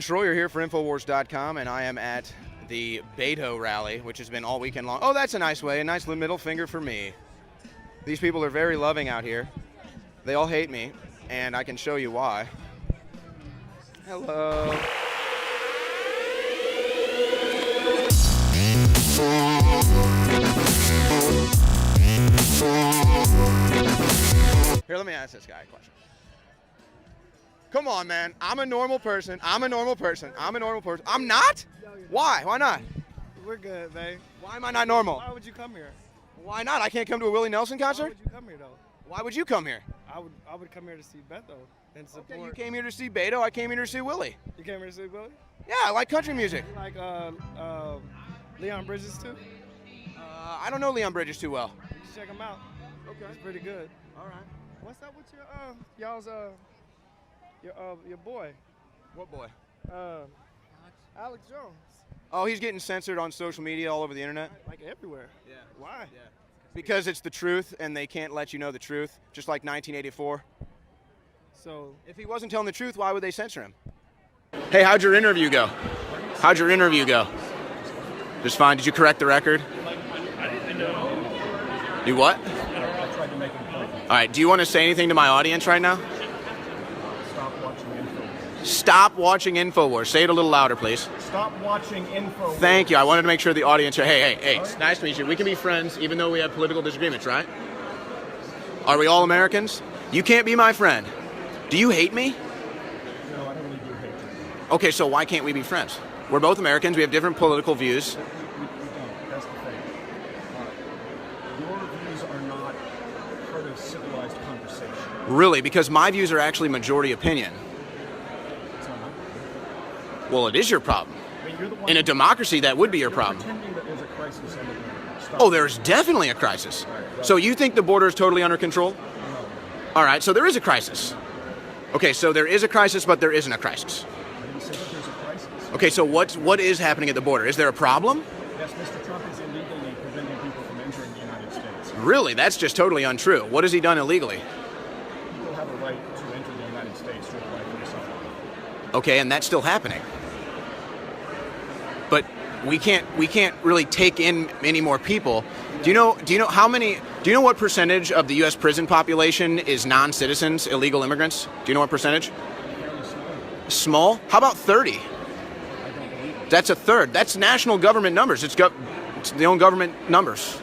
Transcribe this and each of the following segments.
Shroyer here for INFOWARS.com, and I am at the Beto rally, which has been all weekend long. Oh, that's a nice way. A nice middle finger for me. These people are very loving out here. They all hate me, and I can show you why. Hello. Here, let me ask this guy a question. Come on, man. I'm a normal person. I'm a normal person. I'm not? Why? Why not? We're good, man. Why am I not normal? Why would you come here? Why not? I can't come to a Willie Nelson concert? Why would you come here, though? Why would you come here? I would come here to see Beto and support. Okay, you came here to see Beto. I came here to see Willie. You came here to see Willie? Yeah, I like country music. You like Leon Bridges, too? I don't know Leon Bridges too well. You should check him out. Okay. He's pretty good. All right. What's up with your boy? What boy? Alex Jones. Oh, he's getting censored on social media all over the internet. Like everywhere. Yeah. Why? Yeah. Because it's the truth, and they can't let you know the truth, just like 1984. So if he wasn't telling the truth, why would they censor him? Hey, how'd your interview go? How'd your interview go? Just fine. Did you correct the record? I didn't know. You what? I tried to make him point. All right. Do you want to say anything to my audience right now? Stop watching InfoWars. Stop watching InfoWars. Say it a little louder, please. Stop watching InfoWars. Thank you. I wanted to make sure the audience. Hey. It's nice to meet you. We can be friends, even though we have political disagreements, right? Are we all Americans? You can't be my friend. Do you hate me? No, I don't really do hate you. Okay, so why can't we be friends? We're both Americans. We have different political views. We don't. That's the thing. Your views are not part of civilized conversation. Really? Because my views are actually majority opinion. It's not my problem. Well, it is your problem. I mean, you're the one In a democracy, that would be your problem. pretending that there's a crisis on the border. Stop. Oh, there's definitely a crisis. So you think the border is totally under control? No. All right, so there is a crisis. Okay, so there is a crisis, but there isn't a crisis. I didn't say that there's a crisis. Okay, so what is happening at the border? Is there a problem? Yes, Mr. Trump is illegally preventing people from entering the United States. Really? That's just totally untrue. What has he done illegally? People have a right to enter the United States to apply for asylum. Okay, and that's still happening. But we can't really take in any more people. Do you know what percentage of the US prison population is non-citizens, illegal immigrants? Do you know what percentage? Small? How about 30? That's a third. That's national government numbers. It's the own government numbers.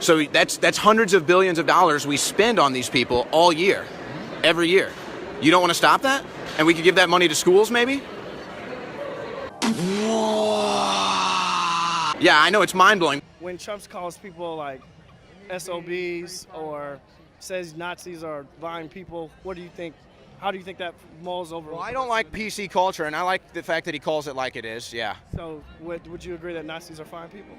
So that's hundreds of billions of dollars we spend on these people all year, every year. You don't want to stop that? And we could give that money to schools, maybe? Yeah, I know, it's mind-blowing. When Trump calls people like SOBs or says Nazis are violent people, what do you think? How do you think that mulls over? Well, I don't like PC culture, and I like the fact that he calls it like it is, yeah. So would you agree that Nazis are fine people?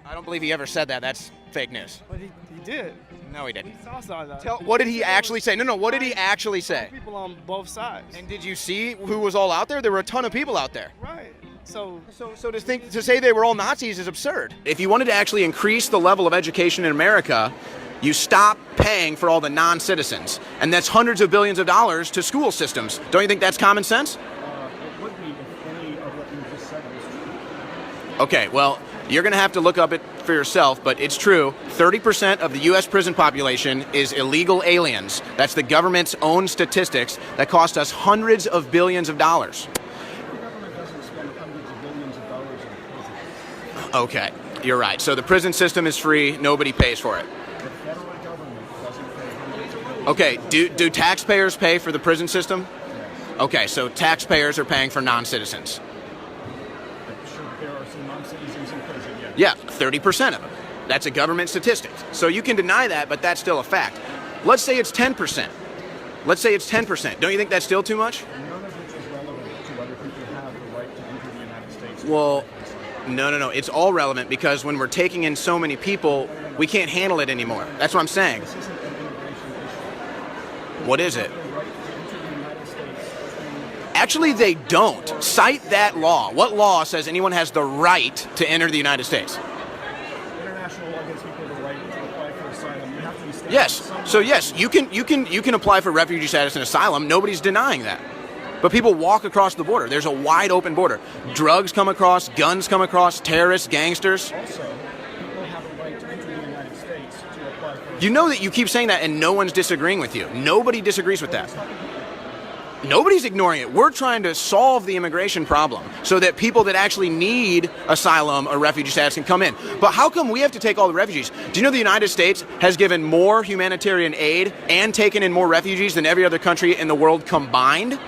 I don't believe he ever said that. That's fake news. But he did. No, he didn't. We saw that. What did he actually say? No, what did he actually say? People on both sides. And did you see who was all out there? There were a ton of people out there. Right. So to say they were all Nazis is absurd. If you wanted to actually increase the level of education in America, you stop paying for all the non-citizens. And that's hundreds of billions of dollars to school systems. Don't you think that's common sense? It would be if any of what you just said was true. Okay, well, you're going to have to look up it for yourself, but it's true. 30% of the U.S. prison population is illegal aliens. That's the government's own statistics that cost us hundreds of billions of dollars. The government doesn't spend hundreds of billions of dollars in prison. Okay, you're right. So the prison system is free, nobody pays for it. The federal government doesn't pay hundreds of billions. Okay, do taxpayers pay for the prison system? Okay, so taxpayers are paying for non-citizens. Sure, there are some non-citizens in prison, yes. Yeah, 30% of them. That's a government statistic. So you can deny that, but that's still a fact. Let's say it's 10%. Let's say it's 10%. Don't you think that's still too much? None of which is relevant to whether people have the right to enter the United States. Well, no. It's all relevant because when we're taking in so many people, we can't handle it anymore. That's what I'm saying. This isn't an immigration issue. What is it? The right to enter the United States. Actually, they don't. Cite that law. What law says anyone has the right to enter the United States? International law gives people the right to apply for asylum. You have to be staying Yes. somewhere. So yes, you can apply for refugee status and asylum. Nobody's denying that. But people walk across the border. There's a wide open border. Drugs come across, guns come across, terrorists, gangsters. Also, people have a right to enter the United States to apply for. You know that you keep saying that and no one's disagreeing with you. Nobody disagrees with that. Nobody's ignoring it. We're trying to solve the immigration problem so that people that actually need asylum or refugee status can come in. But how come we have to take all the refugees? Do you know the United States has given more humanitarian aid and taken in more refugees than every other country in the world combined?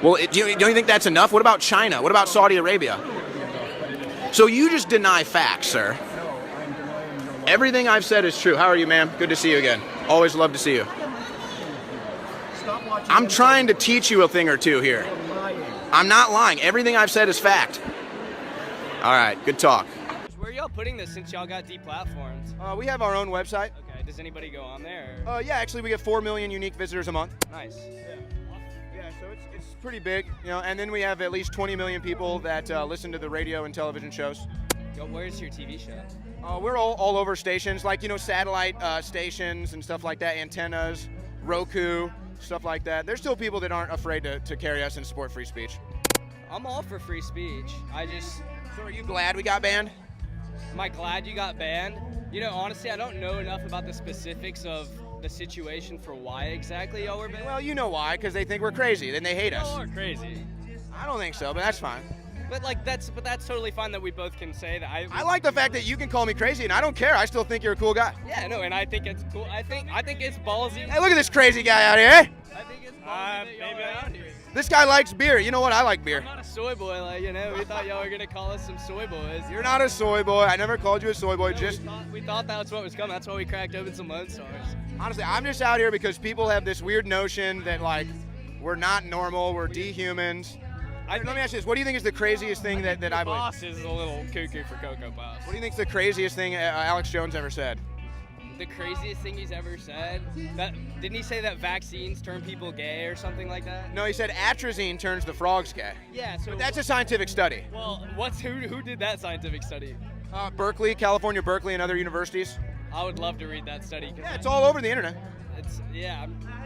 Well, don't you think that's enough? What about China? What about Saudi Arabia? So you just deny facts, sir. Everything I've said is true. How are you, ma'am? Good to see you again. Always love to see you. I'm trying to teach you a thing or two here. I'm not lying. Everything I've said is fact. All right, good talk. Where are y'all putting this since y'all got deplatformed? We have our own website. Okay, does anybody go on there? Yeah, actually, we get 4 million unique visitors a month. Nice. Yeah, so it's pretty big, you know. And then we have at least 20 million people that listen to the radio and television shows. Where's your TV show? We're all over stations, like, you know, satellite stations and stuff like that, antennas, Roku, stuff like that. There's still people that aren't afraid to carry us and support free speech. I'm all for free speech. So are you glad we got banned? Am I glad you got banned? You know, honestly, I don't know enough about the specifics of the situation for why exactly y'all were banned. Well, you know why, because they think we're crazy, then they hate us. Y'all are crazy. I don't think so, but that's fine. But that's totally fine that we both can say that. I like the fact that you can call me crazy, and I don't care. I still think you're a cool guy. Yeah, no, and I think it's cool. I think it's ballsy. Hey, look at this crazy guy out here, eh? I think it's ballsy that y'all are out here. This guy likes beer. You know what? I like beer. I'm not a soy boy, like, you know. We thought y'all were gonna call us some soy boys. You're not a soy boy. I never called you a soy boy. No, we thought that's what was coming. That's why we cracked open some Lone Stars. Honestly, I'm just out here because people have this weird notion that, like, we're not normal, we're dehumans. Let me ask you this. What do you think is the craziest thing that I believe? Boss is a little cuckoo for Cocoa Puffs. What do you think is the craziest thing Alex Jones ever said? The craziest thing he's ever said? Didn't he say that vaccines turn people gay or something like that? No, he said atrazine turns the frogs gay. Yeah, so... But that's a scientific study. Well, who did that scientific study? Berkeley, California, Berkeley, and other universities. I would love to read that study. Yeah, it's all over the internet.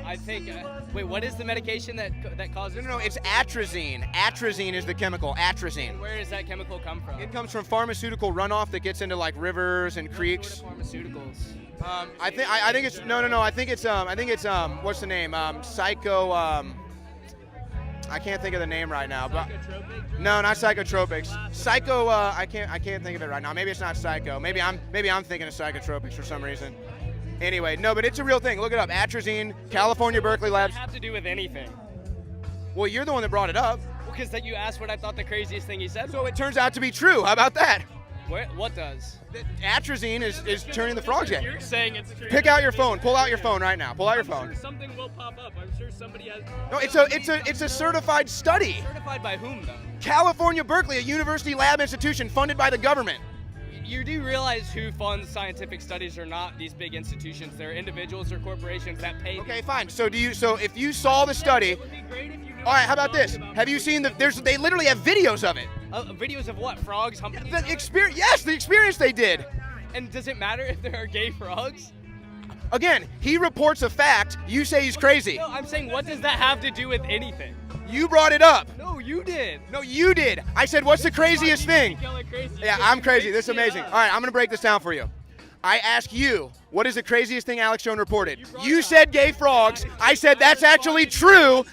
I think. Wait, what is the medication that causes? No, it's atrazine. Atrazine is the chemical. Atrazine. Where does that chemical come from? It comes from pharmaceutical runoff that gets into like rivers and creeks. Pharmaceuticals. I think it's no. I think it's what's the name? Psycho. I can't think of the name right now. But no, not psychotropics. Psycho. I can't think of it right now. Maybe it's not psycho. Maybe I'm thinking of psychotropics for some reason. Anyway, no, but it's a real thing. Look it up. Atrazine, California, Berkeley Labs. What does that have to do with anything? Well, you're the one that brought it up. Because that you asked what I thought the craziest thing he said. So it turns out to be true. How about that? What does? Atrazine is turning the frogs gay. You're saying it's true. Pick out your phone. Pull out your phone right now. Pull out your phone. I'm sure something will pop up. I'm sure somebody has. No, it's a certified study. Certified by whom though? California, Berkeley, a university lab institution funded by the government. You do realize who funds scientific studies are not these big institutions. They're individuals or corporations that pay. Okay, fine. So if you saw the study, It would be great if you know all right. How about this? Have you seen they literally have videos of it. videos of what? Frogs humping? The experience. Yes, the experience they did. And does it matter if there are gay frogs? Again, he reports a fact. You say he's crazy. No, I'm saying, what does that have to do with anything? You brought it up. No, you did. No, you did. I said, what's the craziest thing? Yeah, I'm crazy. This is amazing. All right, I'm going to break this down for you. I asked you, what is the craziest thing Alex Jones reported? You said gay frogs. I said, that's actually true.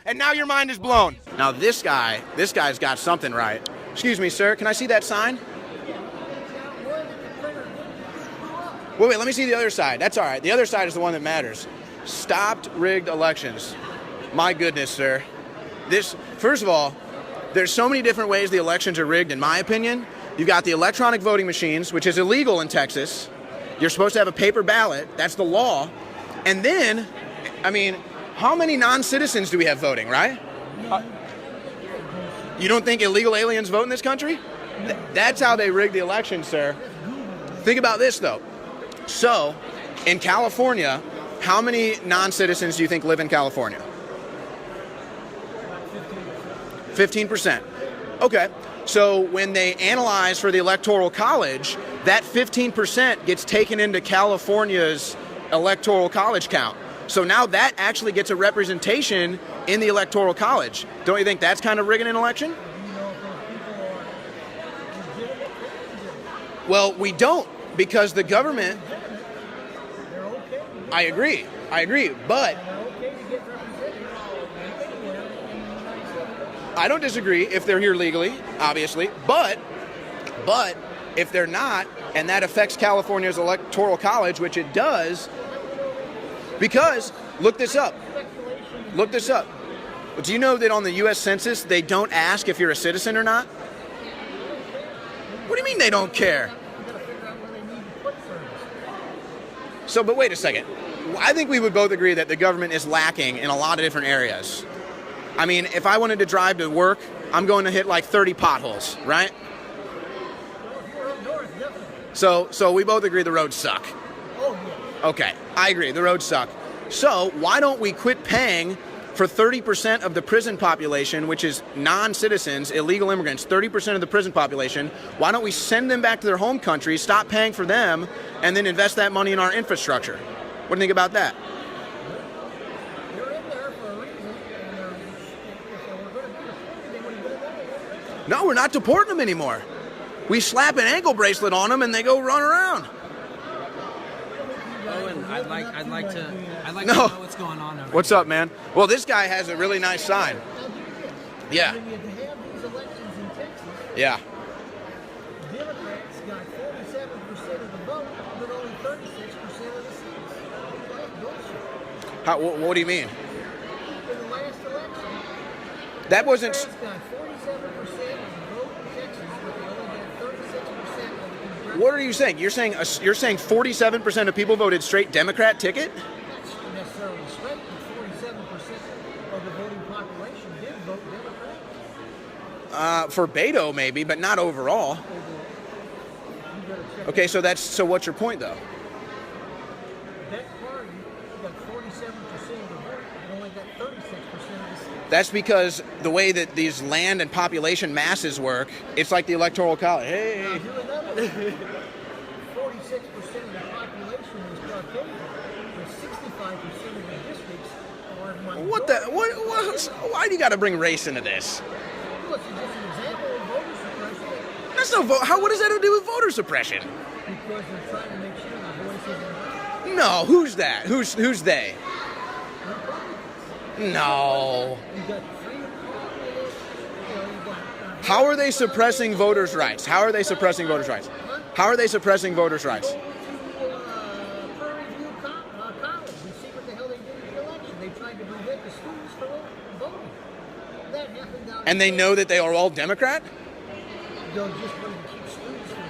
And now your mind is blown. Now this guy's got something right. Excuse me, sir. Can I see that sign? Wait, let me see the other side. That's all right. The other side is the one that matters. Stopped rigged elections. My goodness, sir. First of all, there's so many different ways the elections are rigged, in my opinion. You've got the electronic voting machines, which is illegal in Texas. You're supposed to have a paper ballot. That's the law. And then, I mean, how many non-citizens do we have voting, right? You don't think illegal aliens vote in this country? That's how they rig the election, sir. Think about this, though. So, in California, how many non-citizens do you think live in California? 15%. Okay. So when they analyze for the Electoral College, that 15% gets taken into California's Electoral College count. So now that actually gets a representation in the Electoral College. Don't you think that's kind of rigging an election? Well, we don't, because the government... I agree, but... I don't disagree if they're here legally, obviously, but if they're not, and that affects California's Electoral College, which it does, because, look this up. Do you know that on the U.S. Census, they don't ask if you're a citizen or not? What do you mean they don't care? So, but wait a second. I think we would both agree that the government is lacking in a lot of different areas. I mean, if I wanted to drive to work, I'm going to hit like 30 potholes, right? So we both agree the roads suck. Okay, I agree, the roads suck. So why don't we quit paying for 30% of the prison population, which is non-citizens, illegal immigrants, 30% of the prison population? Why don't we send them back to their home countries, stop paying for them, and then invest that money in our infrastructure? What do you think about that? No, we're not deporting them anymore. We slap an ankle bracelet on them and they go run around. Owen, I'd like to No. know what's going on over What's here. up, man? Well, this guy has a really nice sign. Yeah. When you have these elections in Texas, Yeah. Democrats got 47% of the vote, but only 36% of the seats. That's bullshit. What do you mean? In the last election, That wasn't... Democrats got 47% of the vote in Texas, but they only got 36% of the congressional. What are you saying? You're saying 47% of people voted straight Democrat ticket? Not necessarily straight, but 47% of the voting population did vote Democrat. For Beto, maybe, but not overall. Okay, so what's your point, though? That party got 47% of the vote and only got 36% of the seats. That's because the way that these land and population masses work, it's like the Electoral College. Hey. Now, here's another one. 46% of the population is Caucasian, but 65% of the districts are minority. What? Why do you got to bring race into this? Look, it's just an example of voter suppression That's no vote. What does that have to do with voter suppression? because they're trying to make sure the voices are heard. No, who's that? Who's they? No. You got freedom of you got How are they suppressing voters' rights? How are they suppressing voters' rights? How are they suppressing voters' rights? Prairie View College. You see what the hell they did in the election. They tried to prevent the students from voting. That happened down And they know that they are all Democrat? They'll just want to keep students from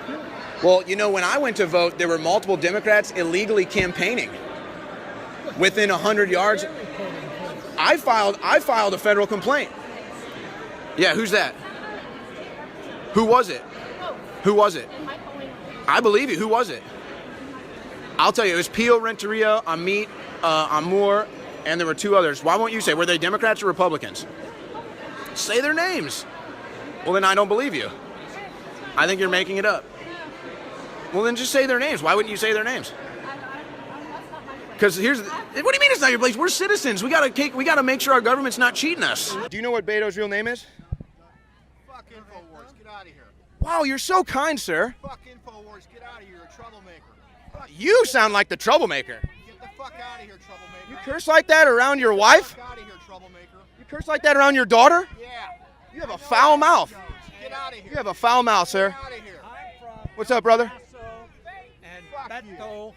voting. Well, you know, when I went to vote, there were multiple Democrats illegally campaigning within 100 yards. I filed a federal complaint. Yeah, who's that? Who was it? Who was it? I believe you. Who was it? I'll tell you. It was Pio Renteria, Amit, Amour, and there were two others. Why won't you say? Were they Democrats or Republicans? Say their names. Well, then I don't believe you. I think you're making it up. Well, then just say their names. Why wouldn't you say their names? Because what do you mean it's not your place? We're citizens. We gotta make sure our government's not cheating us. Do you know what Beto's real name is? Fuck INFOWARS, get out of here. Wow, you're so kind, sir. Fuck INFOWARS, get out of here, you're a troublemaker. Fuck You sound like the troublemaker. Get the fuck out of here, troublemaker. You curse like that around your wife? Fuck out of here, troublemaker. You curse like that around your daughter? Yeah. You have a foul mouth. Get out of here. You have a foul mouth, sir. Get out of here. What's up, brother? Fuck you. Beto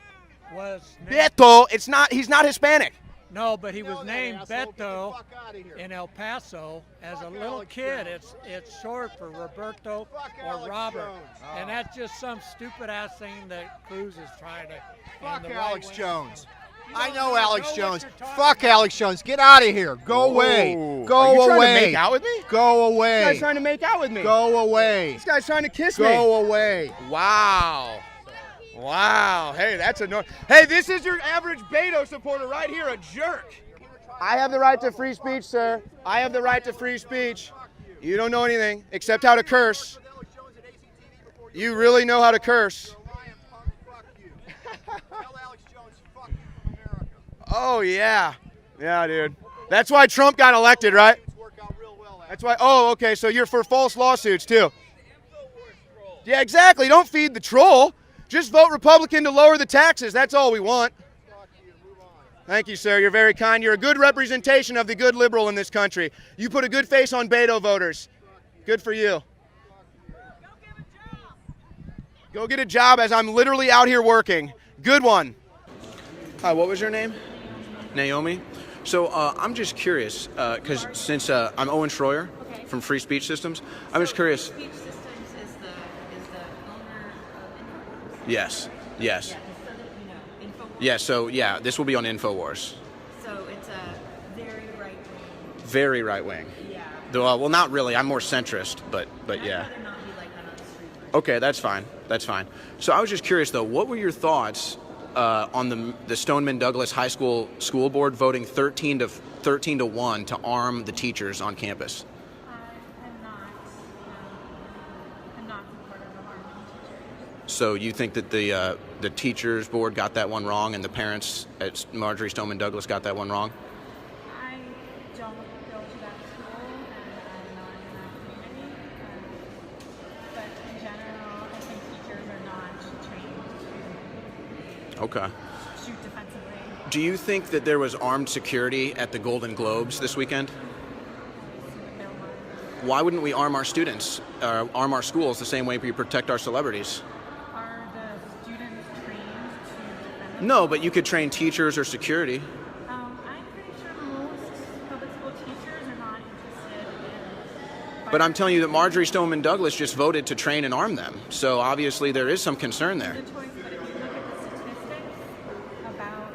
was Beto, he's not Hispanic. no, but he You know was that, named asshole. Get the Beto fuck out of here. in El Paso as a Fuck little Alex kid. Jones. It's short for Roberto Fuck or Alex Robert, Jones. and that's just some stupid ass thing that Cruz is trying to. Fuck and the Alex right-wing- Jones. You I don't know even Alex what Jones. you're talking Fuck about. Alex Jones. Get out of here. Go away. Whoa. Go Are you trying away. to make out with me? Go This guy's away. trying to make out with me. Go away. This guy's trying to kiss me. Go away. Wow. Wow. Hey, that's annoying. Hey, this is your average Beto supporter right here, a jerk. I have the right to free speech, sir. I have the right to free speech. You don't know anything except how to curse. You really know how to curse. Oh, yeah. Yeah, dude. That's why Trump got elected, right? That's why. Oh, okay. So you're for false lawsuits, too. Yeah, exactly. Don't feed the troll. Just vote Republican to lower the taxes. That's all we want. Thank you, sir. You're very kind. You're a good representation of the good liberal in this country. You put a good face on Beto voters. Good for you. Go get a job as I'm literally out here working. Good one. Hi, what was your name? Naomi. So I'm just curious, because since I'm Owen Shroyer from Free Speech Systems, I'm just curious. Speech Systems is the owner of INFOWARS. Yes. Yes. Yeah, so that you know, INFOWARS. Yeah. So yeah, this will be on INFOWARS. So it's a very right wing. Very right wing. Yeah. Well, not really. I'm more centrist, but yeah. I'd rather not be like that on the street. Okay, that's fine. That's fine. So I was just curious though, what were your thoughts on the Stoneman Douglas High School school board voting 13 to 1 to arm the teachers on campus? I'm not supportive of arming teachers. So you think that the teachers board got that one wrong, and the parents at Marjorie Stoneman Douglas got that one wrong? I don't go to that school, and I'm not in that community. But in general, I think teachers are not trained to Okay. shoot defensively. Do you think that there was armed security at the Golden Globes this weekend? There was. Why wouldn't we arm our students, arm our schools the same way we protect our celebrities? Are the students trained to defend? No, but you could train teachers or security. I'm pretty sure most public school teachers are not interested in. But I'm telling you that Marjorie Stoneman Douglas just voted to train and arm them. So obviously there is some concern there. The choice, but if you look at the statistics about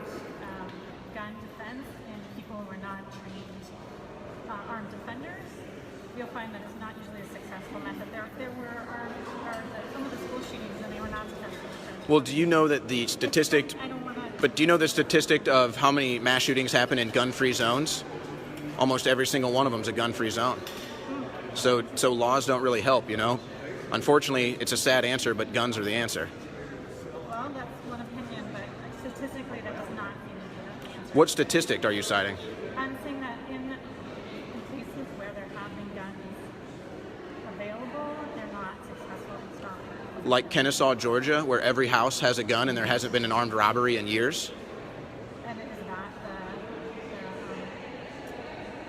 gun defense and people who are not trained armed defenders, you'll find that it's not usually a successful method. There were some of the school shootings and they were not successful. Well, do you know that the statistic? I don't want to. But do you know the statistic of how many mass shootings happen in gun-free zones? Almost every single one of them is a gun-free zone. So laws don't really help, you know. Unfortunately, it's a sad answer, but guns are the answer. Well, that's one opinion, but statistically that does not seem to be the answer. What statistic are you citing? I'm saying that in cases where there have been guns available, they're not successful in stopping them. Like Kennesaw, Georgia, where every house has a gun and there hasn't been an armed robbery in years? And is that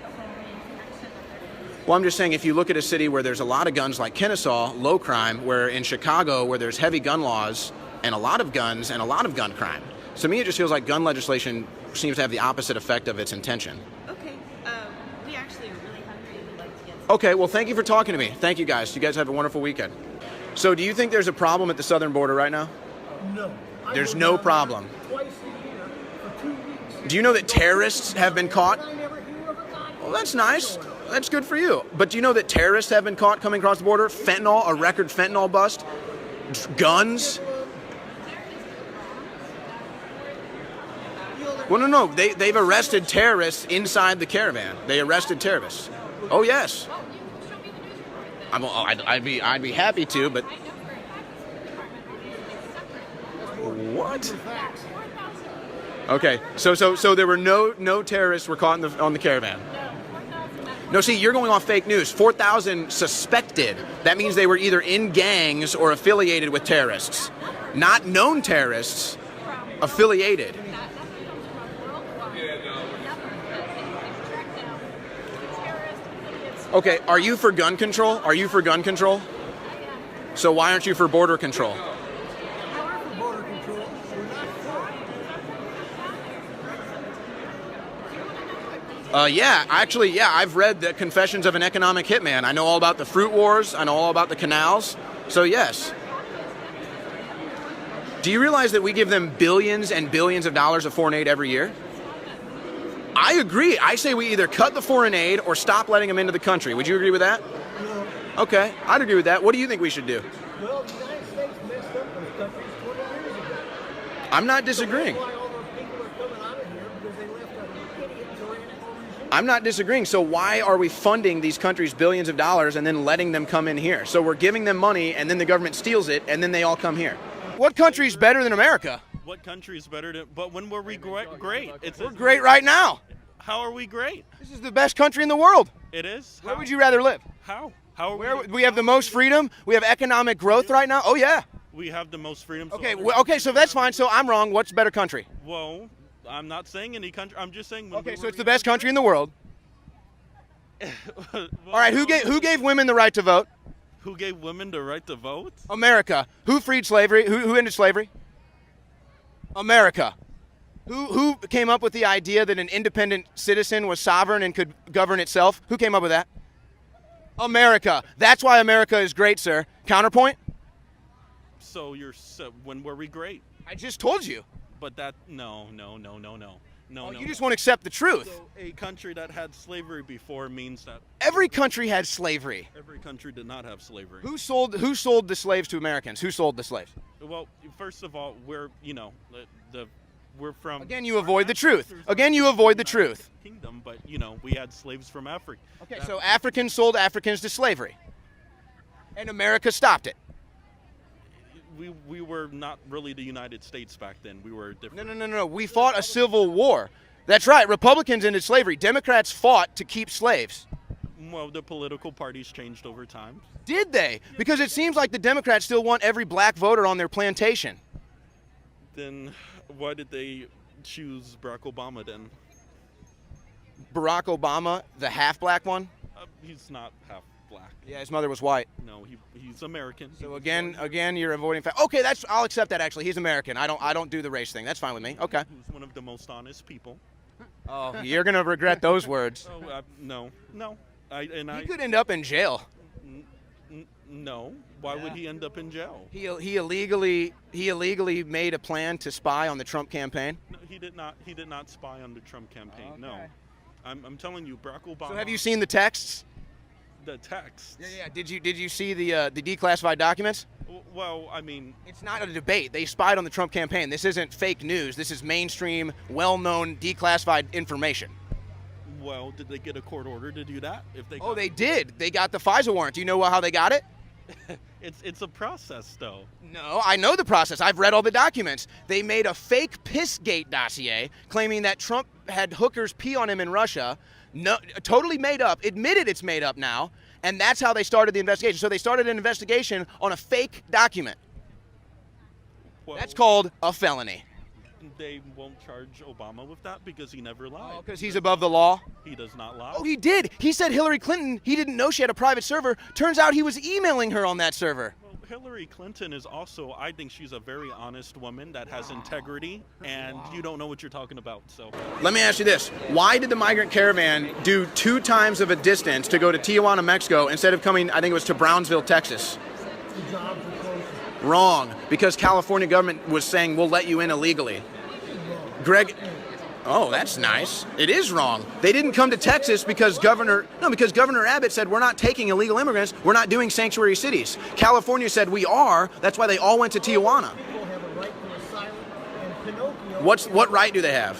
the only connection that there is? Well, I'm just saying, if you look at a city where there's a lot of guns like Kennesaw, low crime, where in Chicago, where there's heavy gun laws and a lot of guns and a lot of gun crime. To me, it just feels like gun legislation seems to have the opposite effect of its intention. Okay, we actually are really hungry and would like to get Okay, well, thank you for talking to me. Thank you, guys. You guys have a wonderful weekend. So do you think there's a problem at the southern border right now? No. There's no problem. Twice a year for 2 weeks. Do you know that terrorists have been caught? I never hear of a gun. Well, that's nice. That's good for you. But do you know that terrorists have been caught coming across the border? Fentanyl, a record fentanyl bust? Guns? Well, no. They've arrested terrorists inside the caravan. They arrested terrorists. Oh, yes. I'd be happy to, but what? Okay, so there were no terrorists were caught on the caravan. No, see, you're going off fake news. 4,000 suspected. That means they were either in gangs or affiliated with terrorists. Not known terrorists, affiliated. Okay, are you for gun control? Are you for gun control? So why aren't you for border control? Border control. We're not for it. Yeah, I've read the Confessions of an Economic Hitman. I know all about the fruit wars. I know all about the canals. So yes. Do you realize that we give them billions and billions of dollars of foreign aid every year? I agree. I say we either cut the foreign aid or stop letting them into the country. Would you agree with that? No. Okay, I'd agree with that. What do you think we should do? Well, the United States messed up those countries 20 years ago. I'm not disagreeing. That's why all those people are coming out of here, because they left an idiot tyrannical regime. I'm not disagreeing. So why are we funding these countries billions of dollars and then letting them come in here? So we're giving them money and then the government steals it and then they all come here. What country's better than America? What country is better than? But when were we great? We're great right now. How are we great? This is the best country in the world. It is. Where would you rather live? How? How are Where we have the most freedom? We have economic growth right now? Oh, yeah. We have the most freedom. Okay, okay, so that's fine. So I'm wrong. What's a better country? Well, I'm not saying any country. I'm just saying. Okay, so it's the best country in the world. Well, all right, who gave women the right to vote? Who gave women the right to vote? America. Who freed slavery? Who ended slavery? America. Who came up with the idea that an independent citizen was sovereign and could govern itself? Who came up with that? America. That's why America is great, sir. Counterpoint? So when were we great? I just told you. But no. You just won't accept the truth. So a country that had slavery before means that every country had slavery. Every country did not have slavery. Who sold the slaves to Americans? Who sold the slaves? Well, first of all, we're from. Again, you avoid the truth. Again, you avoid the truth. Kingdom, but we had slaves from Africa. Okay, so Africans sold Africans to slavery, and America stopped it. We were not really the United States back then. We were different. No. We fought a civil war. That's right. Republicans ended slavery. Democrats fought to keep slaves. Well, the political parties changed over time. Did they? Because it seems like the Democrats still want every black voter on their plantation. Then why did they choose Barack Obama then? Barack Obama, the half-black one? He's not half black. Yeah, his mother was white. No, he's American. So again, you're avoiding fact. Okay, I'll accept that. Actually, he's American. I don't do the race thing. That's fine with me. Okay. Who's one of the most honest people? Oh, you're gonna regret those words. Oh, no. He could end up in jail. No. Why would he end up in jail? He illegally made a plan to spy on the Trump campaign. No, he did not. He did not spy on the Trump campaign. Okay. No. I'm telling you, Barack Obama. So have you seen the texts? The texts. Yeah. Did you see the declassified documents? Well, I mean, it's not a debate. They spied on the Trump campaign. This isn't fake news. This is mainstream, well-known, declassified information. Well, did they get a court order to do that? They did. They got the FISA warrant. Do you know how they got it? It's a process, though. No, I know the process. I've read all the documents. They made a fake Pissgate dossier claiming that Trump had hookers pee on him in Russia. No, totally made up. Admitted it's made up now, and that's how they started the investigation. So they started an investigation on a fake document. Well, that's called a felony. They won't charge Obama with that because he never lied. Oh, because he's above the law? He does not lie. Oh, he did. He said Hillary Clinton, he didn't know she had a private server. Turns out he was emailing her on that server. Well, Hillary Clinton is also, I think she's a very honest woman that has integrity, and you don't know what you're talking about. So let me ask you this. Why did the Migrant Caravan do 2 times of a distance to go to Tijuana, Mexico, instead of coming, I think it was to Brownsville, Texas? Wrong. Because California government was saying, we'll let you in illegally. Greg, oh, that's nice. It is wrong. They didn't come to Texas because Governor Abbott said, we're not taking illegal immigrants. We're not doing sanctuary cities. California said, we are. That's why they all went to Tijuana. What right do they have?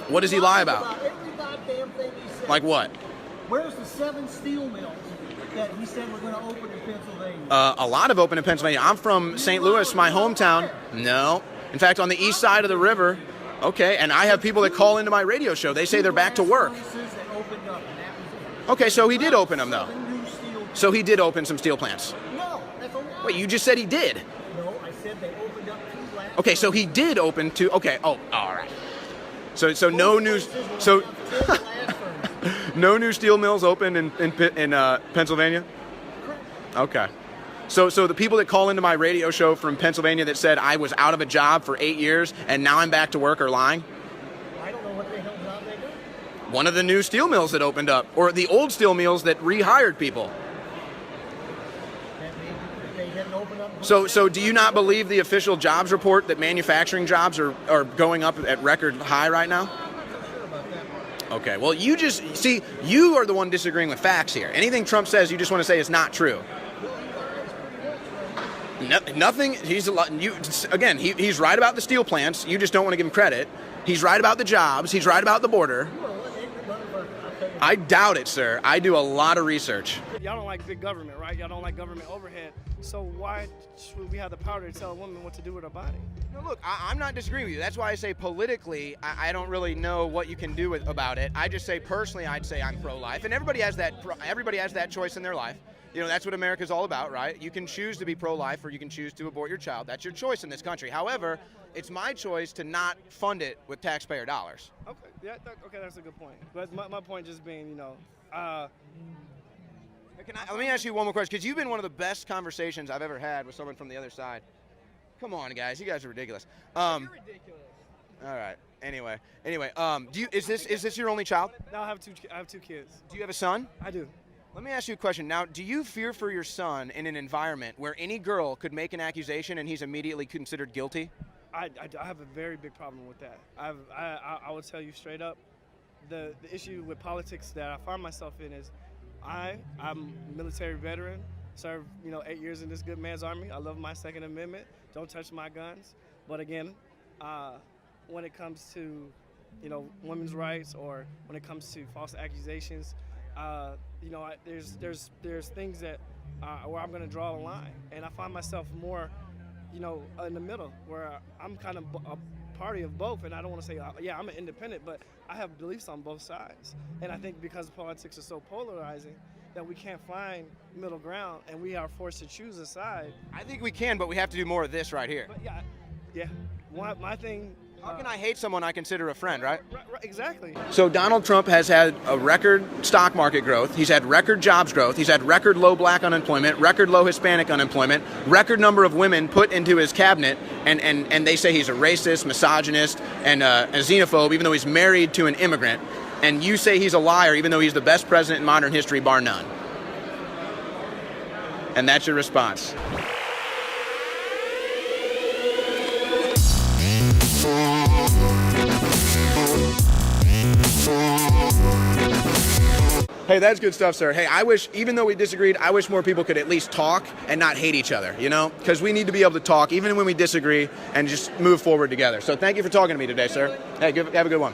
What does he lie about? Like what? Where's the 7 steel mills that he said we're going to open in Pennsylvania? A lot have opened in Pennsylvania. I'm from St. Louis, my hometown. No. In fact, on the east side of the river. Okay, and I have people that call into my radio show. They say they're back to work. Okay, so he did open them, though. So he did open some steel plants. No, that's a lie. Wait, you just said he did. No, I said they opened up 2 last. Okay, so he did open 2. Okay, all right. So no news. So no new steel mills opened in Pennsylvania? Okay. So the people that call into my radio show from Pennsylvania that said I was out of a job for 8 years and now I'm back to work are lying? I don't know what the hell job they do. One of the new steel mills that opened up, or the old steel mills that rehired people. That means they hadn't opened up. So do you not believe the official jobs report that manufacturing jobs are going up at record high right now? Okay, well, you are the one disagreeing with facts here. Anything Trump says, you just want to say is not true. Nothing. He's right about the steel plants. You just don't want to give him credit. He's right about the jobs. He's right about the border. I doubt it, sir. I do a lot of research. Y'all don't like big government, right? Y'all don't like government overhead. So why should we have the power to tell a woman what to do with her body? No, look, I'm not disagreeing with you. That's why I say politically, I don't really know what you can do about it. I just say personally, I'd say I'm pro-life, and everybody has that choice in their life. You know, that's what America's all about, right? You can choose to be pro-life or you can choose to abort your child. That's your choice in this country. However, it's my choice to not fund it with taxpayer dollars. Okay, yeah, okay, that's a good point. But my point just being, you know, let me ask you one more question, because you've been one of the best conversations I've ever had with someone from the other side. Come on, guys, you guys are ridiculous. You're ridiculous. All right. Anyway, is this your only child? No, I have two kids. Do you have a son? I do. Let me ask you a question. Now, do you fear for your son in an environment where any girl could make an accusation and he's immediately considered guilty? I have a very big problem with that. I will tell you straight up, the issue with politics that I find myself in is I'm a military veteran, served 8 years in this good man's army. I love my Second Amendment. Don't touch my guns. But again, when it comes to women's rights or when it comes to false accusations, there's things that where I'm going to draw a line, and I find myself more in the middle, where I'm kind of a party of both, and I don't want to say, yeah, I'm an independent, but I have beliefs on both sides. And I think because politics is so polarizing that we can't find middle ground, and we are forced to choose a side. I think we can, but we have to do more of this right here. But yeah. My thing. How can I hate someone I consider a friend, right? Right, exactly. So Donald Trump has had a record stock market growth. He's had record jobs growth. He's had record low black unemployment, record low Hispanic unemployment, record number of women put into his cabinet, and they say he's a racist, misogynist, and a xenophobe, even though he's married to an immigrant. And you say he's a liar, even though he's the best president in modern history, bar none. And that's your response. Hey, that's good stuff, sir. Hey, I wish, even though we disagreed, I wish more people could at least talk and not hate each other, because we need to be able to talk even when we disagree and just move forward together. So thank you for talking to me today, sir. Hey, have a good one.